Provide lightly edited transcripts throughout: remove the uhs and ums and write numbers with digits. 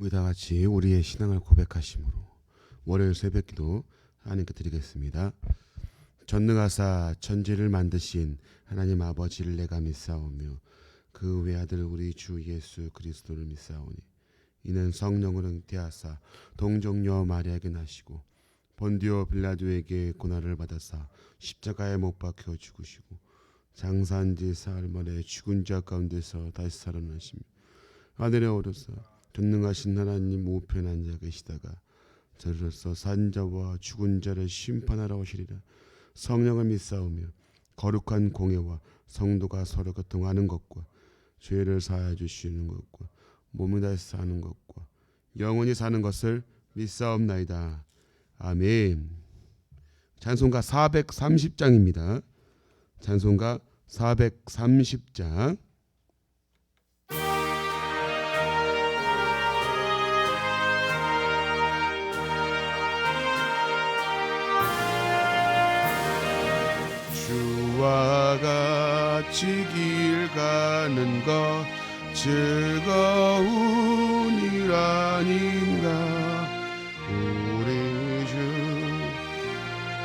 우리 다 같이 우리의 신앙을 고백하심으로 월요일 새벽기도 하나님께 드리겠습니다. 전능하사 천지를 만드신 하나님 아버지를 내가 믿사오며 그 외아들 우리 주 예수 그리스도를 믿사오니 이는 성령으로 잉태하사 동정녀 마리아에게 나시고 본디오 빌라도에게 고난을 받아사 십자가에 못 박혀 죽으시고 장사한지 사흘 만에 죽은 자 가운데서 다시 살아나시며 하늘에 오르사 전능하신 하나님 우편에 앉아 계시다가 저리로서 산자와 죽은 자를 심판하러 오시리라. 성령을 믿사오며 거룩한 공예와 성도가 서로 교통하는 것과 죄를 사하여 주시는 것과 몸을 다시 사는 것과 영원히 사는 것을 믿사옵나이다. 아멘. 찬송가 430장입니다. 찬송가 430장. 주와 같이 길 가는 것 즐거운 일 아닌가. 우리 주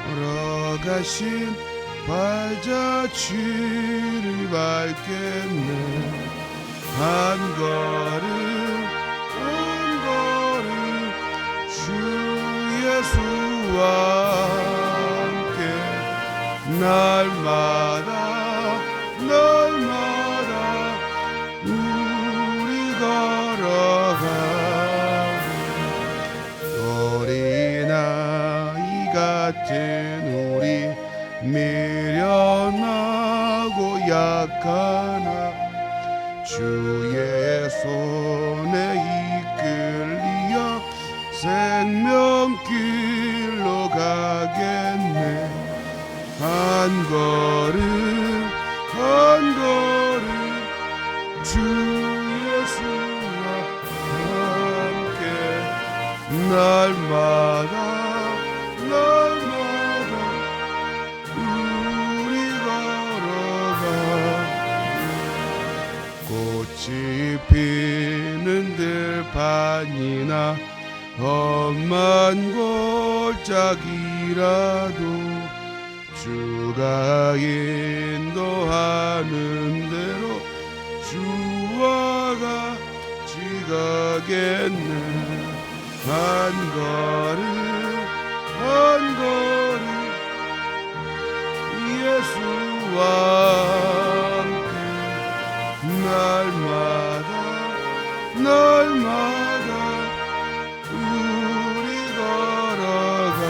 걸어가신 발자취를 밟겠네. 한 걸음 한 걸음 주 예수와 날마다 우리 걸어가네. 어린아이 같은 우리 미련하고 약하나 주의 손에 이끌리어 생명길로 가겠네. 한 걸음 한 걸음 주 예수와 함께 날마다 우리 걸어가. 꽃이 피는 들판이나 험한 골짜기라도 주가 인도하는 대로 주와 같이 가겠네. 한 걸음 한 걸음 예수와 함께 날마다 우리 걸어가.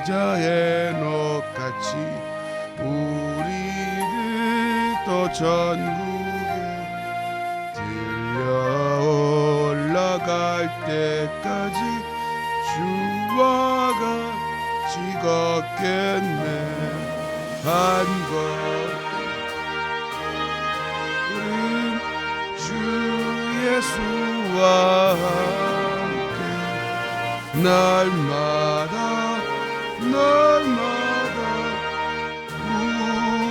선지자의 녹같이 우리들 또 전국에 들려 올라갈 때까지 주와 같이 걷겠네. 한 걸음 주 예수와 날마다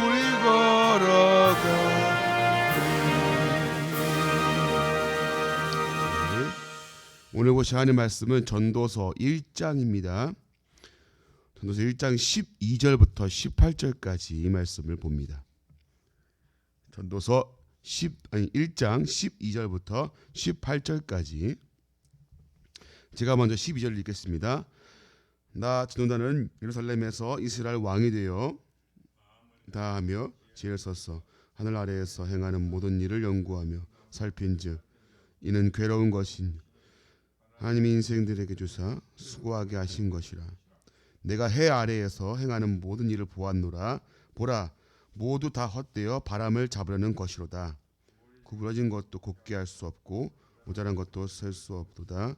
우리 걸어가. 오늘 보실 하나님 말씀은 전도서 1장입니다. 전도서 1장 12절부터 18절까지 이 말씀을 봅니다. 전도서 1장 12절부터 18절까지. 제가 먼저 12절 읽겠습니다. 나 디도다는 예루살렘에서 이스라엘 왕이 되어 다하며 지혜를 썼어. 하늘 아래에서 행하는 모든 일을 연구하며 살핀즉 이는 괴로운 것이니 하나님이 인생들에게 주사 수고하게 하신 것이라. 내가 해 아래에서 행하는 모든 일을 보았노라. 보라, 모두 다 헛되어 바람을 잡으려는 것이로다. 구부러진 것도 곱게 할 수 없고 모자란 것도 셀 수 없도다.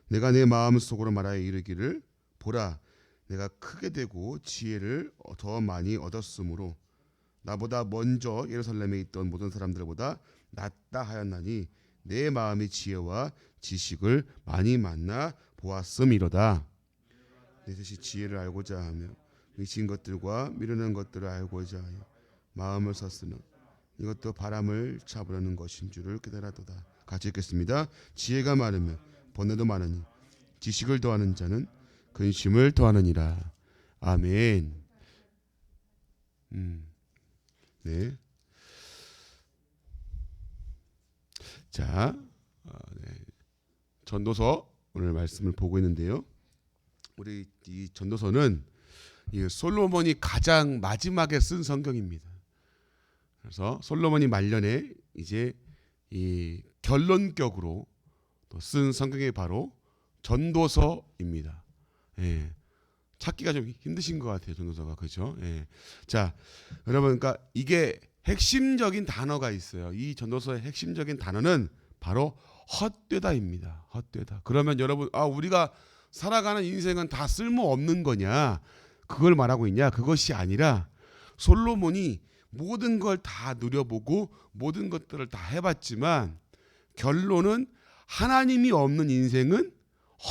내가 내 마음속으로 말하여 이르기를 보라, 내가 크게 되고 지혜를 더 많이 얻었으므로 나보다 먼저 예루살렘에 있던 모든 사람들보다 낫다 하였나니 내 마음이 지혜와 지식을 많이 만나 보았음이로다. 내 뜻이 지혜를 알고자 하며 미친 것들과 미련한 것들을 알고자 하여 마음을 썼으나 이것도 바람을 잡으려는 것인 줄을 깨달아도다. 같이 읽겠습니다. 지혜가 많으면 번뇌도 많으니 지식을 더하는 자는 근심을 더하느니라. 아멘. 네. 자, 네. 전도서 오늘 말씀을 보고 있는데요. 우리 이 전도서는 이 솔로몬이 가장 마지막에 쓴 성경입니다. 그래서 솔로몬이 말년에 이제 이 결론격으로 또 쓴 성경이 바로 전도서입니다. 예. 찾기가 좀 힘드신 것 같아요, 전도서가. 그렇죠? 예. 자, 여러분, 그러니까 이게 핵심적인 단어가 있어요. 이 전도서의 핵심적인 단어는 바로 헛되다입니다. 헛되다. 그러면 여러분, 우리가 살아가는 인생은 다 쓸모없는 거냐? 그걸 말하고 있냐? 그것이 아니라 솔로몬이 모든 걸 다 누려보고 모든 것들을 다 해봤지만 결론은 하나님이 없는 인생은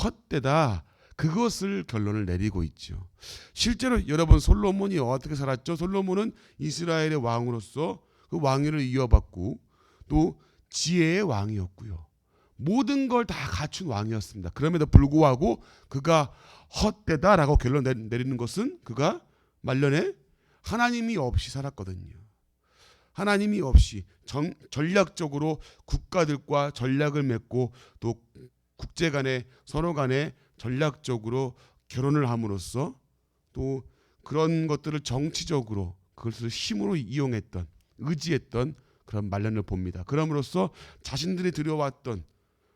헛되다. 그것을 결론을 내리고 있죠. 실제로 여러분, 솔로몬이 어떻게 살았죠? 솔로몬은 이스라엘의 왕으로서 그 왕위를 이어받고 또 지혜의 왕이었고요. 모든 걸 다 갖춘 왕이었습니다. 그럼에도 불구하고 그가 헛되다라고 결론 내리는 것은 그가 말년에 하나님이 없이 살았거든요. 하나님이 없이 전략적으로 국가들과 전략을 맺고 또 국제 간에 서로 간에 전략적으로 결혼을 함으로써 또 그런 것들을 정치적으로 그것을 힘으로 이용했던, 의지했던 그런 말년을 봅니다. 그럼으로써 자신들이 들여왔던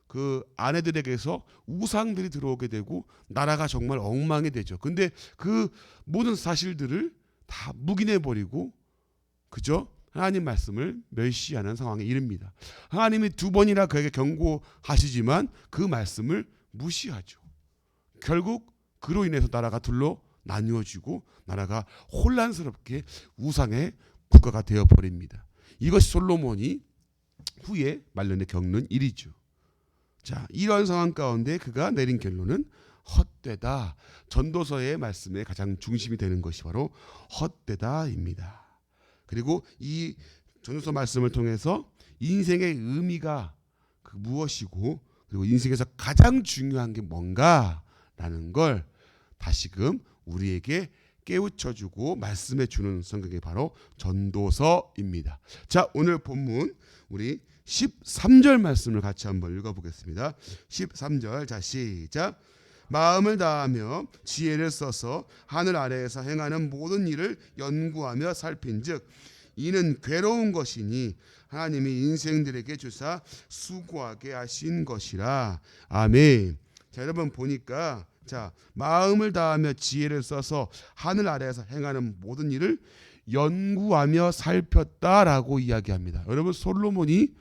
그 아내들에게서 우상들이 들어오게 되고 나라가 정말 엉망이 되죠. 근데 그 모든 사실들을 다 묵인해버리고 그죠? 하나님 말씀을 멸시하는 상황에 이릅니다. 하나님이 2번이나 그에게 경고하시지만 그 말씀을 무시하죠. 결국 그로 인해서 나라가 둘로 나뉘어지고 나라가 혼란스럽게 우상의 국가가 되어버립니다. 이것이 솔로몬이 후에 말년에 겪는 일이죠. 자, 이런 상황 가운데 그가 내린 결론은 헛되다. 전도서의 말씀의 가장 중심이 되는 것이 바로 헛되다입니다. 그리고 이 전도서 말씀을 통해서 인생의 의미가 무엇이고 그리고 인생에서 가장 중요한 게 뭔가라는 걸 다시금 우리에게 깨우쳐주고 말씀해주는 성경이 바로 전도서입니다. 자, 오늘 본문 우리 13절 말씀을 같이 한번 읽어보겠습니다. 13절, 자 시작. 마음을 다하며 지혜를 써서 하늘 아래에서 행하는 모든 일을 연구하며 살핀즉 이는 괴로운 것이니 하나님이 인생들에게 주사 수고하게 하신 것이라. 아멘. 자, 여러분 보니까 자, 마음을 다하며 지혜를 써서 하늘 아래에서 행하는 모든 일을 연구하며 살폈다라고 이야기합니다. 여러분, 솔로몬이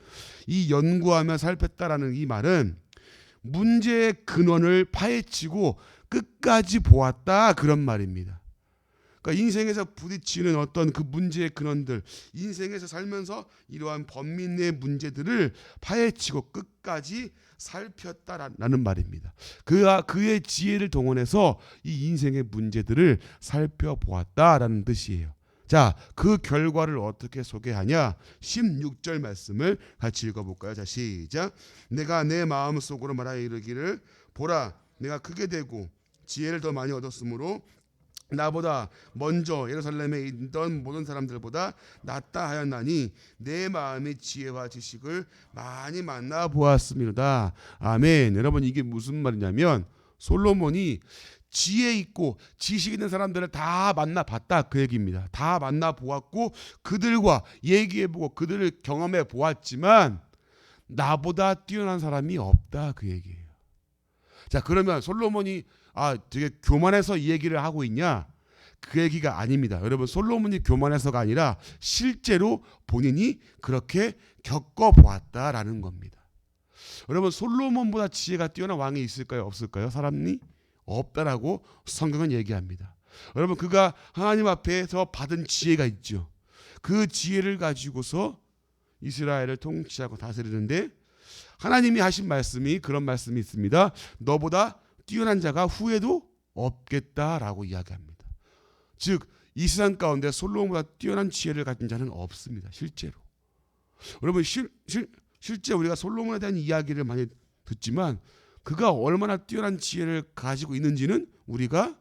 이 연구하며 살폈다라는 이 말은 문제의 근원을 파헤치고 끝까지 보았다, 그런 말입니다. 그러니까 인생에서 부딪히는 어떤 그 문제의 근원들, 인생에서 살면서 이러한 범민의 문제들을 파헤치고 끝까지 살폈다라는 말입니다. 그의 지혜를 동원해서 이 인생의 문제들을 살펴보았다라는 뜻이에요. 자, 그 결과를 어떻게 소개하냐? 16절 말씀을 같이 읽어볼까요? 자, 시작. 내가 내 마음속으로 말하여 이르기를 보라, 내가 크게 되고 지혜를 더 많이 얻었으므로 나보다 먼저 예루살렘에 있던 모든 사람들보다 낫다 하였나니 내 마음의 지혜와 지식을 많이 만나 보았습니다. 아멘. 여러분, 이게 무슨 말이냐면 솔로몬이 지혜 있고 지식 있는 사람들을 다 만나봤다, 그 얘기입니다. 다 만나보았고 그들과 얘기해보고 그들을 경험해 보았지만 나보다 뛰어난 사람이 없다, 그 얘기예요. 자, 그러면 솔로몬이 되게 교만해서 이 얘기를 하고 있냐? 그 얘기가 아닙니다. 여러분, 솔로몬이 교만해서가 아니라 실제로 본인이 그렇게 겪어보았다라는 겁니다. 여러분, 솔로몬보다 지혜가 뛰어난 왕이 있을까요? 없을까요? 사람이 없다라고 성경은 얘기합니다. 여러분, 그가 하나님 앞에서 받은 지혜가 있죠. 그 지혜를 가지고서 이스라엘을 통치하고 다스리는데 하나님이 하신 말씀이 그런 말씀이 있습니다. 너보다 뛰어난 자가 후에도 없겠다라고 이야기합니다. 즉 이 세상 가운데 솔로몬보다 뛰어난 지혜를 가진 자는 없습니다. 실제로. 여러분 실제 우리가 솔로몬에 대한 이야기를 많이 듣지만 그가 얼마나 뛰어난 지혜를 가지고 있는지는 우리가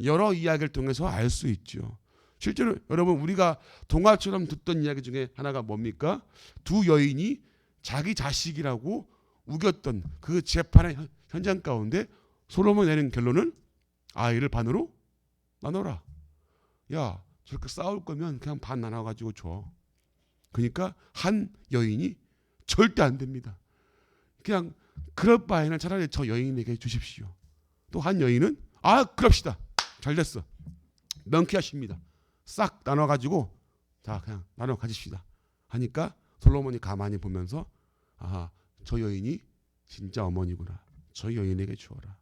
여러 이야기를 통해서 알 수 있죠. 실제로 여러분 우리가 동화처럼 듣던 이야기 중에 하나가 뭡니까? 두 여인이 자기 자식이라고 우겼던 그 재판의 현장 가운데 솔로몬이 내린 결론은 아이를 반으로 나눠라. 야, 저렇게 싸울 거면 그냥 반 나눠가지고 줘. 그러니까 한 여인이 절대 안 됩니다. 그냥 그럴 바에는 차라리 저 여인에게 주십시오. 또 한 여인은 그럽시다. 잘 됐어. 명쾌하십니다. 싹 나눠가지고 자 그냥 나눠 가집시다. 하니까 솔로몬이 가만히 보면서 저 여인이 진짜 어머니구나. 저 여인에게 주어라.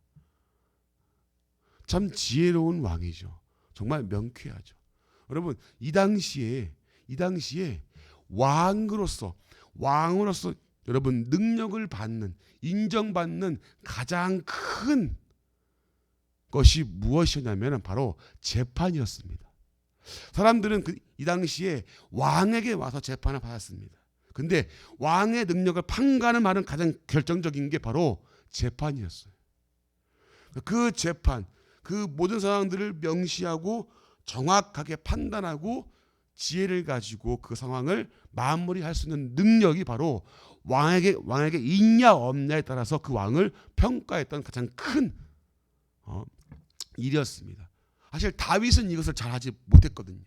참 지혜로운 왕이죠. 정말 명쾌하죠. 여러분 이 당시에 왕으로서 여러분 능력을 받는 인정받는 가장 큰 것이 무엇이었냐면 바로 재판이었습니다. 사람들은 이 당시에 왕에게 와서 재판을 받았습니다. 근데 왕의 능력을 판가는 말은 가장 결정적인 게 바로 재판이었어요. 그 재판, 그 모든 상황들을 명시하고 정확하게 판단하고 지혜를 가지고 그 상황을 마무리할 수 있는 능력이 바로 왕에게 있냐 없냐에 따라서 그 왕을 평가했던 가장 큰 일이었습니다. 사실 다윗은 이것을 잘하지 못했거든요.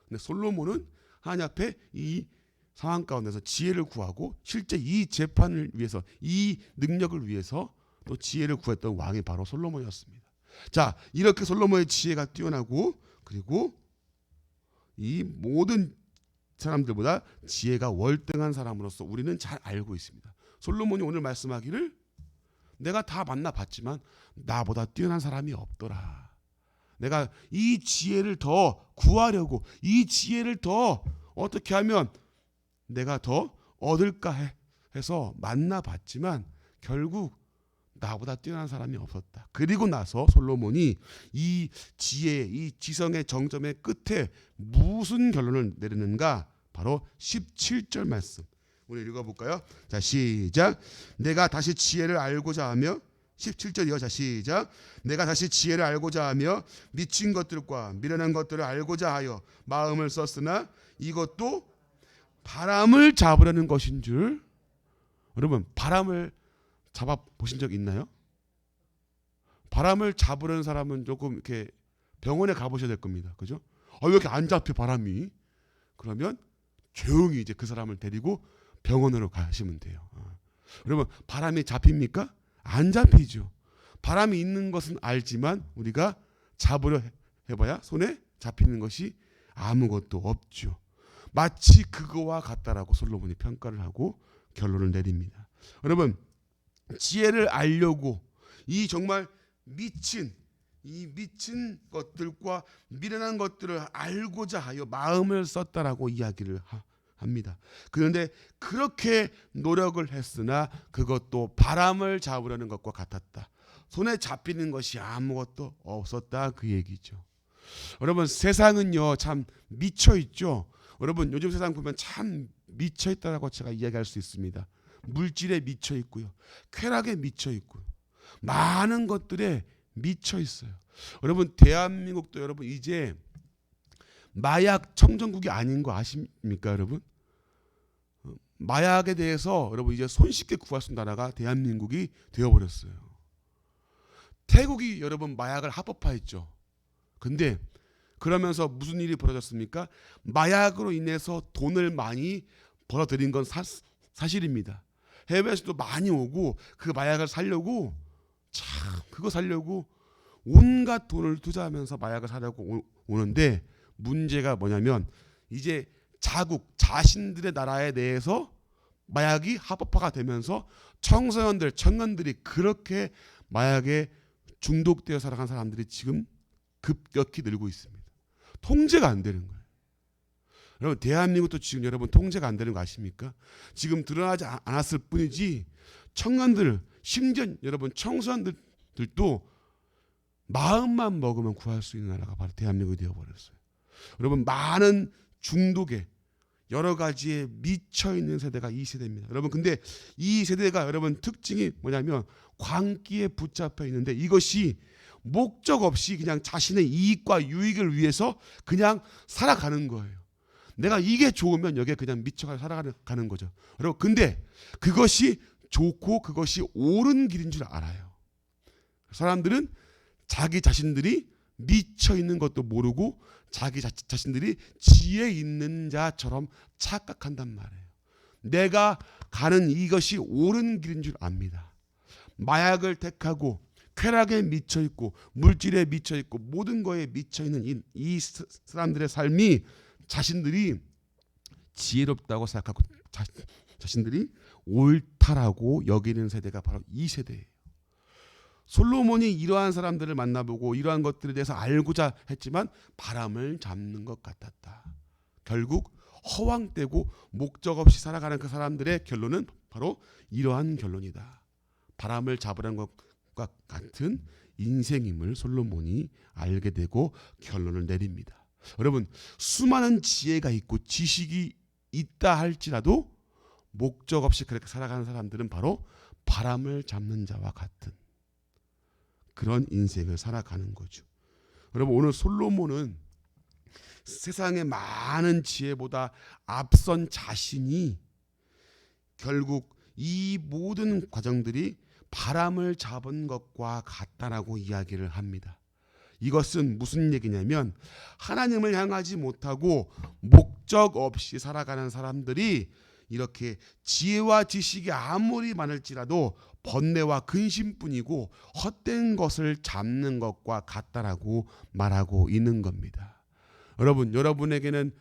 근데 솔로몬은 하나님 앞에 이 상황 가운데서 지혜를 구하고 실제 이 재판을 위해서 이 능력을 위해서 또 지혜를 구했던 왕이 바로 솔로몬이었습니다. 자, 이렇게 솔로몬의 지혜가 뛰어나고 그리고 이 모든 사람들보다 지혜가 월등한 사람으로서 우리는 잘 알고 있습니다. 솔로몬이 오늘 말씀하기를 내가 다 만나봤지만 나보다 뛰어난 사람이 없더라. 내가 이 지혜를 더 구하려고 이 지혜를 더 어떻게 하면 내가 더 얻을까 해서 만나봤지만 결국 나보다 뛰어난 사람이 없었다. 그리고 나서 솔로몬이 이 지혜, 이 지성의 정점의 끝에 무슨 결론을 내리는가? 바로 17절 말씀. 우리 읽어볼까요? 자, 시작. 내가 다시 지혜를 알고자 하며 17절이요. 자, 시작. 내가 다시 지혜를 알고자 하며 미친 것들과 미련한 것들을 알고자 하여 마음을 썼으나 이것도 바람을 잡으려는 것인 줄. 여러분, 바람을 잡아 보신 적 있나요? 바람을 잡으려는 사람은 조금 이렇게 병원에 가보셔야 될 겁니다. 그죠? 왜 이렇게 안 잡혀 바람이? 그러면 조용히 이제 그 사람을 데리고 병원으로 가시면 돼요. 여러분 바람이 잡힙니까? 안 잡히죠. 바람이 있는 것은 알지만 우리가 잡으려 해봐야 손에 잡히는 것이 아무것도 없죠. 마치 그거와 같다라고 솔로몬이 평가를 하고 결론을 내립니다. 여러분 지혜를 알려고 이 정말 미친 것들과 미련한 것들을 알고자 하여 마음을 썼다라고 이야기를 합니다. 그런데 그렇게 노력을 했으나 그것도 바람을 잡으려는 것과 같았다. 손에 잡히는 것이 아무것도 없었다 그 얘기죠. 여러분 세상은요 참 미쳐 있죠. 여러분 요즘 세상 보면 참 미쳐 있다라고 제가 이야기할 수 있습니다. 물질에 미쳐 있고요. 쾌락에 미쳐 있고요. 많은 것들에 미쳐 있어요. 여러분 대한민국도 여러분 이제 마약 청정국이 아닌 거 아십니까 여러분? 마약에 대해서 여러분 이제 손쉽게 구할 수 있는 나라가 대한민국이 되어버렸어요. 태국이 여러분 마약을 합법화했죠. 근데 그러면서 무슨 일이 벌어졌습니까? 마약으로 인해서 돈을 많이 벌어들인 건 사실입니다. 해외에서도 많이 오고 그 마약을 사려고 그거 사려고 온갖 돈을 투자하면서 마약을 사려고 오는데 문제가 뭐냐면 이제 자신들의 나라에 대해서 마약이 합법화가 되면서 청년들이 그렇게 마약에 중독되어 살아간 사람들이 지금 급격히 늘고 있습니다. 통제가 안 되는 거예요. 여러분 대한민국도 지금 여러분 통제가 안 되는 거 아십니까? 지금 드러나지 않았을 뿐이지 청년들 심지어 여러분 청소년들도 마음만 먹으면 구할 수 있는 나라가 바로 대한민국이 되어버렸어요. 여러분 많은 중독에 여러 가지에 미쳐 있는 세대가 이 세대입니다. 여러분, 근데 이 세대가 여러분 특징이 뭐냐면 광기에 붙잡혀 있는데 이것이 목적 없이 그냥 자신의 이익과 유익을 위해서 그냥 살아가는 거예요. 내가 이게 좋으면 여기에 그냥 미쳐가 살아가는 거죠. 여러분, 근데 그것이 좋고 그것이 옳은 길인 줄 알아요. 사람들은 자기 자신들이 미쳐 있는 것도 모르고 자기 자신들이 지혜 있는 자처럼 착각한단 말이에요. 내가 가는 이것이 옳은 길인 줄 압니다. 마약을 택하고 쾌락에 미쳐 있고 물질에 미쳐 있고 모든 거에 미쳐 있는 이 사람들의 삶이 자신들이 지혜롭다고 생각하고 자신들이 옳다라고 여기는 세대가 바로 이 세대예요. 솔로몬이 이러한 사람들을 만나보고 이러한 것들에 대해서 알고자 했지만 바람을 잡는 것 같았다. 결국 허황되고 목적 없이 살아가는 그 사람들의 결론은 바로 이러한 결론이다. 바람을 잡으라는 것과 같은 인생임을 솔로몬이 알게 되고 결론을 내립니다. 여러분, 수많은 지혜가 있고 지식이 있다 할지라도 목적 없이 그렇게 살아가는 사람들은 바로 바람을 잡는 자와 같은 그런 인생을 살아가는 거죠. 여러분, 오늘 솔로몬은 세상의 많은 지혜보다 앞선 자신이 결국 이 모든 과정들이 바람을 잡은 것과 같다라고 이야기를 합니다. 이것은 무슨 얘기냐면 하나님을 향하지 못하고 목적 없이 살아가는 사람들이 이렇게 지혜와 지식이 아무리 많을지라도 번뇌와 근심뿐이고 헛된 것을 잡는 것과 같다라고 말하고 있는 겁니다. 여러분, 여러분에게는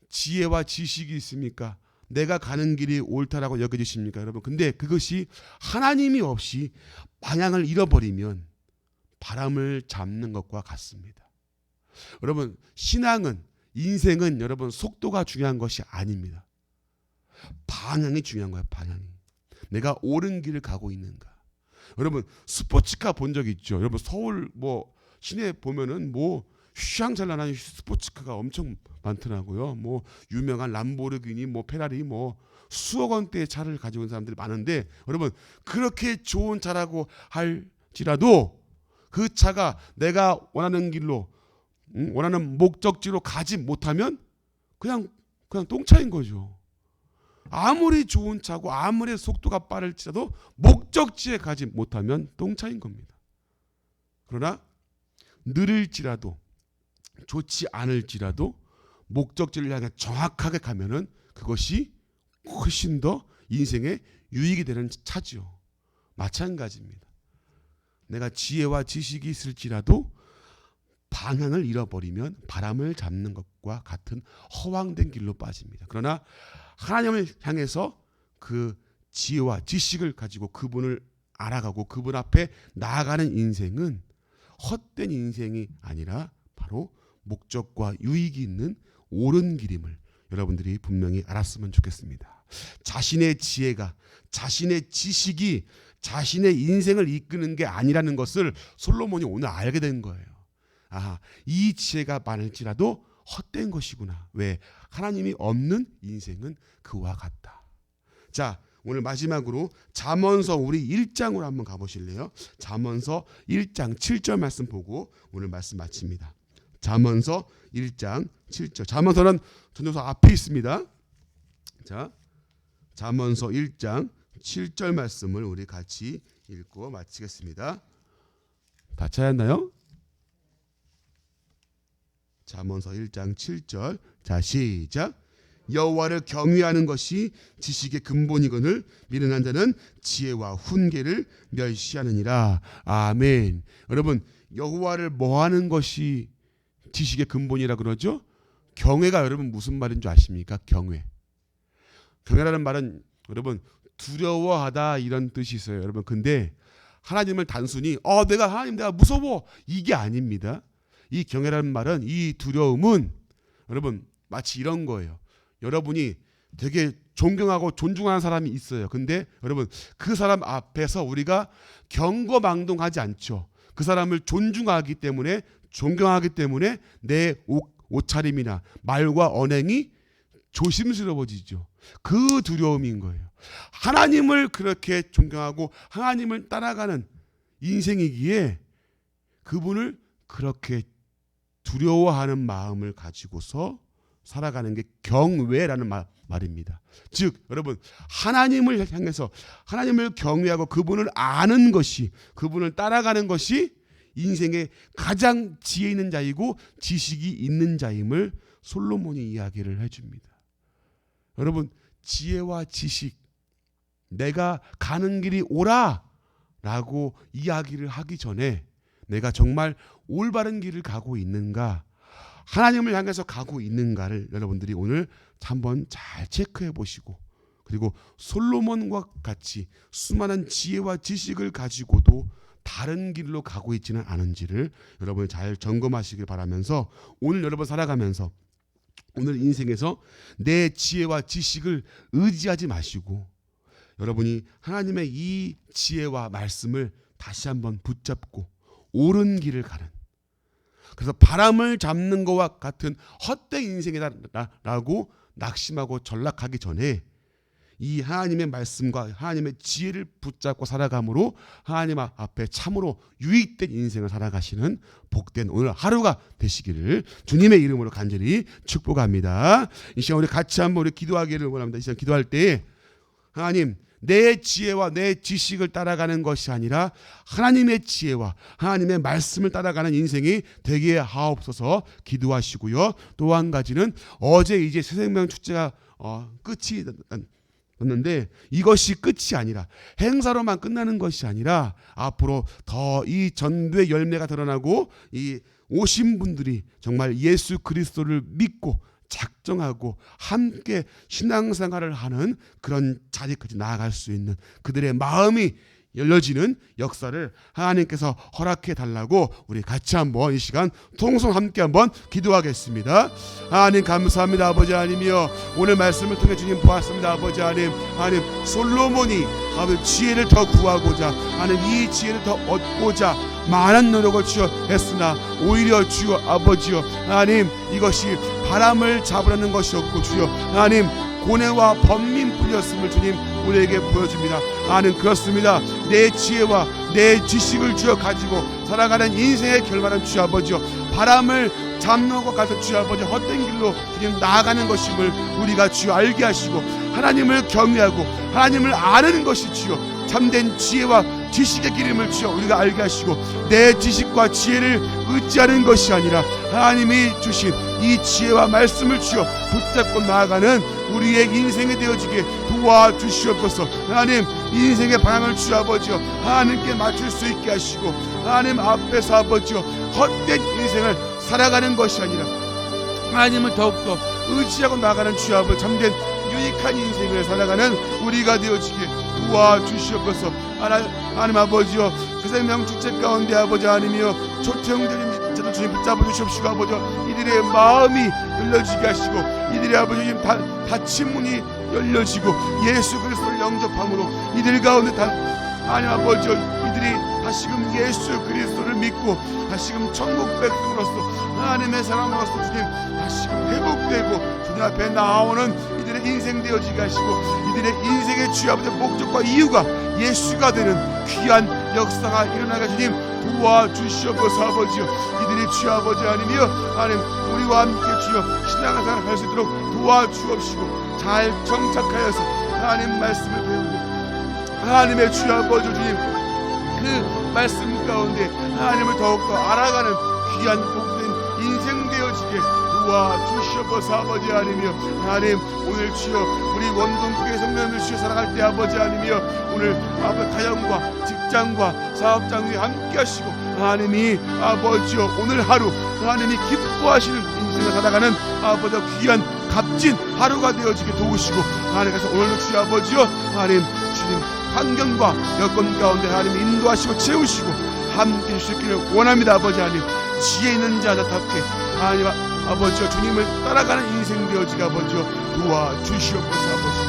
지혜와 지식이 있습니까? 내가 가는 길이 옳다라고 여겨지십니까? 여러분, 근데 그것이 하나님이 없이 방향을 잃어버리면 바람을 잡는 것과 같습니다. 여러분, 신앙은, 인생은 여러분 속도가 중요한 것이 아닙니다. 방향이 중요한 거예요. 방향이. 내가 옳은 길을 가고 있는가. 여러분, 스포츠카 본 적 있죠? 여러분, 서울 시내 보면은 휘황찬란한 스포츠카가 엄청 많더라고요. 유명한 람보르기니, 페라리, 수억 원대의 차를 가지고 있는 사람들이 많은데, 여러분, 그렇게 좋은 차라고 할지라도 그 차가 내가 원하는 길로, 원하는 목적지로 가지 못하면 그냥 똥차인 거죠. 아무리 좋은 차고 아무리 속도가 빠를지라도 목적지에 가지 못하면 똥차인 겁니다. 그러나 느릴지라도 좋지 않을지라도 목적지를 향해 정확하게 가면은 그것이 훨씬 더 인생에 유익이 되는 차지요. 마찬가지입니다. 내가 지혜와 지식이 있을지라도 방향을 잃어버리면 바람을 잡는 것과 같은 허황된 길로 빠집니다. 그러나 하나님을 향해서 그 지혜와 지식을 가지고 그분을 알아가고 그분 앞에 나아가는 인생은 헛된 인생이 아니라 바로 목적과 유익이 있는 옳은 길임을 여러분들이 분명히 알았으면 좋겠습니다. 자신의 지혜가, 자신의 지식이 자신의 인생을 이끄는 게 아니라는 것을 솔로몬이 오늘 알게 된 거예요. 이 지혜가 많을지라도 헛된 것이구나. 왜? 하나님이 없는 인생은 그와 같다. 자, 오늘 마지막으로 잠언서 우리 1장으로 한번 가보실래요? 잠언서 1장 7절 말씀 보고 오늘 말씀 마칩니다. 잠언서 1장 7절. 잠언서는 전도서 앞에 있습니다. 자, 잠언서 1장 7절 말씀을 우리 같이 읽고 마치겠습니다. 다 찾았나요? 잠언서 1장 7절. 자, 시작. 여호와를 경외하는 것이 지식의 근본이거늘 미련한 자는 지혜와 훈계를 멸시하느니라. 아멘. 여러분, 여호와를 뭐하는 것이 지식의 근본이라 그러죠? 경외가 여러분 무슨 말인 줄 아십니까? 경외라는 말은 여러분 두려워하다 이런 뜻이 있어요. 여러분, 근데 하나님을 단순히 내가 무서워 이게 아닙니다. 이 경외라는 말은, 이 두려움은 여러분 마치 이런 거예요. 여러분이 되게 존경하고 존중하는 사람이 있어요. 근데 여러분 그 사람 앞에서 우리가 경거망동하지 않죠. 그 사람을 존중하기 때문에, 존경하기 때문에 내 옷차림이나 말과 언행이 조심스러워지죠. 그 두려움인 거예요. 하나님을 그렇게 존경하고 하나님을 따라가는 인생이기에 그분을 그렇게 두려워하는 마음을 가지고서 살아가는 게 경외라는 말입니다. 즉 여러분, 하나님을 향해서 하나님을 경외하고 그분을 아는 것이, 그분을 따라가는 것이 인생의 가장 지혜 있는 자이고 지식이 있는 자임을 솔로몬이 이야기를 해줍니다. 여러분, 지혜와 지식, 내가 가는 길이 옳아 라고 이야기를 하기 전에 내가 정말 올바른 길을 가고 있는가, 하나님을 향해서 가고 있는가를 여러분들이 오늘 한번 잘 체크해 보시고, 그리고 솔로몬과 같이 수많은 지혜와 지식을 가지고도 다른 길로 가고 있지는 않은지를 여러분이 잘 점검하시길 바라면서, 오늘 여러분 살아가면서 오늘 인생에서 내 지혜와 지식을 의지하지 마시고 여러분이 하나님의 이 지혜와 말씀을 다시 한번 붙잡고 옳은 길을 가는, 그래서 바람을 잡는 것과 같은 헛된 인생이다라고 낙심하고 전락하기 전에 이 하나님의 말씀과 하나님의 지혜를 붙잡고 살아감으로 하나님 앞에 참으로 유익된 인생을 살아가시는 복된 오늘 하루가 되시기를 주님의 이름으로 간절히 축복합니다. 이 시간 우리 같이 한번 우리 기도하기를 원합니다. 이 시간 기도할 때 하나님, 내 지혜와 내 지식을 따라가는 것이 아니라 하나님의 지혜와 하나님의 말씀을 따라가는 인생이 되게 하옵소서 기도하시고요. 또 한 가지는 어제 이제 새생명 축제가 끝이 났는데 이것이 끝이 아니라 행사로만 끝나는 것이 아니라 앞으로 더 이 전도의 열매가 드러나고 이 오신 분들이 정말 예수 그리스도를 믿고 작정하고 함께 신앙생활을 하는 그런 자리까지 나아갈 수 있는 그들의 마음이 열려지는 역사를 하나님께서 허락해 달라고 우리 같이 한번 이 시간 통성 함께 한번 기도하겠습니다. 하나님 감사합니다. 아버지 하나님이여, 오늘 말씀을 통해 주님 보았습니다. 아버지 하나님, 하나님 솔로몬이 아버지 지혜를 더 구하고자 하나님 이 지혜를 더 얻고자 많은 노력을 주여 했으나 오히려 주여 아버지여 하나님 이것이 바람을 잡으려는 것이었고 주여 하나님 고뇌와 번민뿐이었음을 주님 우리에게 보여줍니다. 하나님 그렇습니다. 내 지혜와 내 지식을 주여 가지고 살아가는 인생의 결말은 주여 아버지여 바람을 잡는 것 같은 주여 아버지 헛된 길로 주님 나아가는 것임을 우리가 주여 알게 하시고 하나님을 경외하고 하나님을 아는 것이 주여 참된 지혜와 지식의 길임을 주여 우리가 알게 하시고 내 지식과 지혜를 의지하는 것이 아니라 하나님이 주신 이 지혜와 말씀을 주여 붙잡고 나아가는 우리의 인생이 되어지게 도와주시옵소서. 하나님 인생의 방향을 주여 아버지여 하나님께 맞출 수 있게 하시고 하나님 앞에서 아버지여 헛된 인생을 살아가는 것이 아니라 하나님을 더욱더 의지하고 나아가는 주여 아버지 참된 유익한 인생을 살아가는 우리가 되어지게 도와주시옵소서. 하나님 아버지여 그 생명 축제 가운데 아버지 하나님이여 초태형제님 저도 주님 붙잡아 주시옵시고 아버지여 이들의 마음이 열려지게 하시고 이들의 아버지 닫힌 문이 열려지고 예수 그리스도를 영접함으로 이들 가운데 하나님 아버지여 이들이 다시금 예수 그리스도를 믿고 다시금 천국 백성으로서 하나님의 사람으로서 주님 다시금 회복되고 주님 앞에 나오는 이들의 인생 되어지게 하시고 이들의 인생의 주여 아버지 목적과 이유가 예수가 되는 귀한 역사가 일어나게 주님 도와주시옵소서. 아버지여 이들이 주여 아버지 하나님이여 하나님 우리와 함께 주여 신앙생활을 할 수 있도록 도와주옵시고 잘 정착하여서 하나님 말씀을 배우고 하나님의 주여 아버지 주님 그 말씀 가운데 하나님을 더욱더 알아가는 귀한 복된 인생 되어지게 도와주시옵소서. 아버지 하나님이여 하나님 오늘 주여 우리 원동교회 성도님들 주여 살아갈 때 아버지 하나님이여 오늘 아버지 가정과 직장과 사업장 위에 함께 하시고 하나님이 아버지여 오늘 하루 하나님이 기뻐하시는 인생을 살아가는 아버지 귀한 값진 하루가 되어지게 도우시고 하나님께서 오늘도 주여 아버지여 하나님 주님 환경과 여건 가운데 하나님 인도하시고 채우시고 함께 해주시기를 원합니다. 아버지 하나님 지혜 있는 자답게 하나님 아버지여 주님을 따라가는 인생 되어지게 아버지여 도와주시옵소서. 아버지